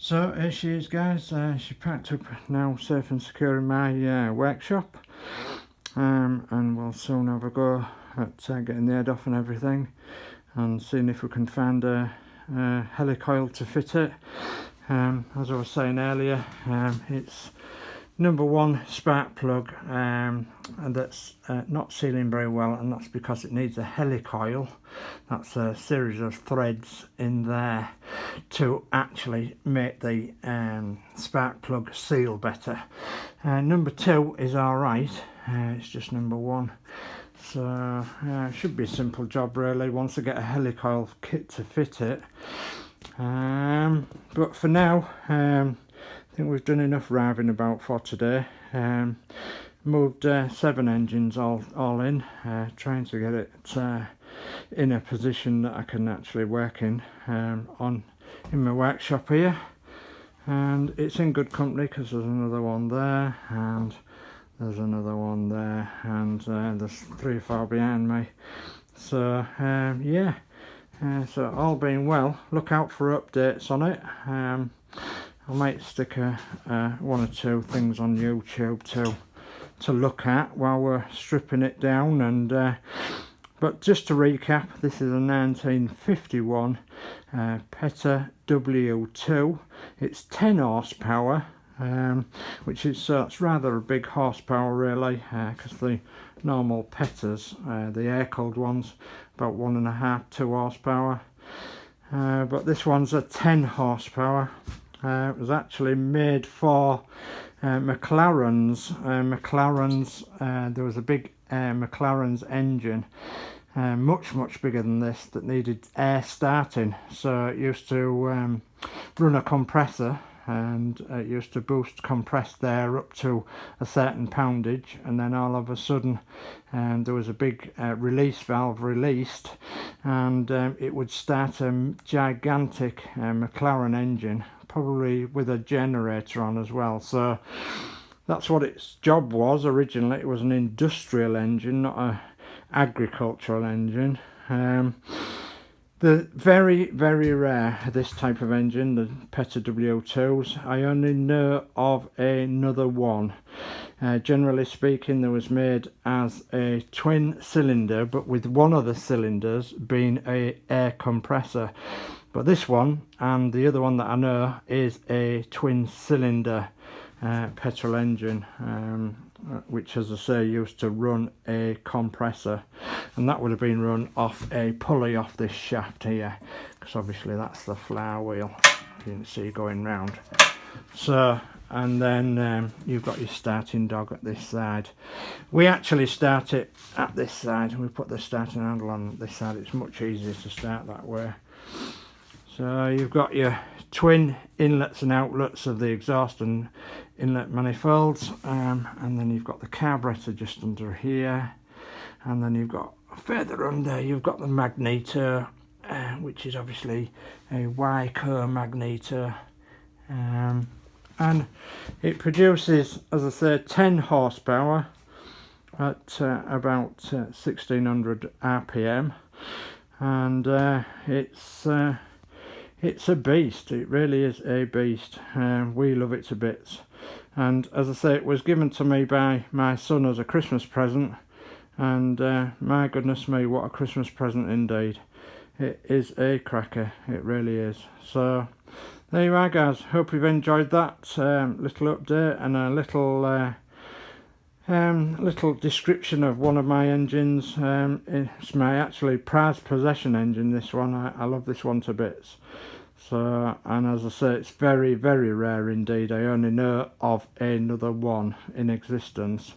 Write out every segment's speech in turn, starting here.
So here she is, guys. She packed up now, safe and secure in my workshop, and we'll soon have a go at getting the head off and everything, and seeing if we can find a helicoil to fit it. As I was saying earlier, it's number one spark plug, and that's not sealing very well, and that's because it needs a helicoil. That's a series of threads in there to actually make the spark plug seal better. Number two is alright, it's just number one. So it should be a simple job really once I get a helicoil kit to fit it. But for now, I think we've done enough riving about for today. Moved 7 engines all in, trying to get it in a position that I can actually work in my workshop here, and it's in good company because there's another one there, and there's another one there, and there's 3 or 4 behind me. So yeah, so all being well, look out for updates on it. I might stick one or two things on YouTube to look at while we're stripping it down. And but just to recap, this is a 1951 Petter W2. It's 10 horsepower, which is it's rather a big horsepower really, because the normal Petters, the air-cooled ones, about 1.5 2 horsepower, but this one's a 10 horsepower. It was actually made for McLaren's. There was a big McLaren's engine, much bigger than this, that needed air starting. So it used to run a compressor, and it used to boost compressed air up to a certain poundage, and then all of a sudden there was a big release valve released, and it would start a gigantic McLaren engine, probably with a generator on as well. So that's what its job was originally. It was an industrial engine, not a agricultural engine. The very rare, this type of engine, the Petter W2s. I only know of another one. Generally speaking, there was made as a twin cylinder, but with one of the cylinders being a air compressor. But this one and the other one that I know is a twin cylinder petrol engine, which, as I say, used to run a compressor, and that would have been run off a pulley off this shaft here, because obviously that's the flower wheel you can see going round. So, and then you've got your starting dog at this side. We actually start it at this side, and we put the starting handle on this side. It's much easier to start that way. So you've got your twin inlets and outlets of the exhaust and inlet manifolds, and then you've got the carburetor just under here, and then you've got further under, you've got the magneto, which is obviously a Y-core magneto, and it produces, as I say, 10 horsepower at about 1600 RPM, and it's a beast. It really is a beast. We love it to bits, and as I say, it was given to me by my son as a Christmas present, and my goodness me, what a Christmas present indeed. It is a cracker, it really is. So there you are, guys. Hope you've enjoyed that little update and a little description of one of my engines. It's my actually prized possession engine, this one. I love this one to bits. So, and as I say, it's very rare indeed. I only know of another one in existence.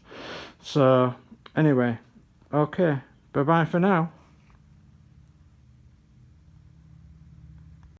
So anyway, okay, bye bye for now.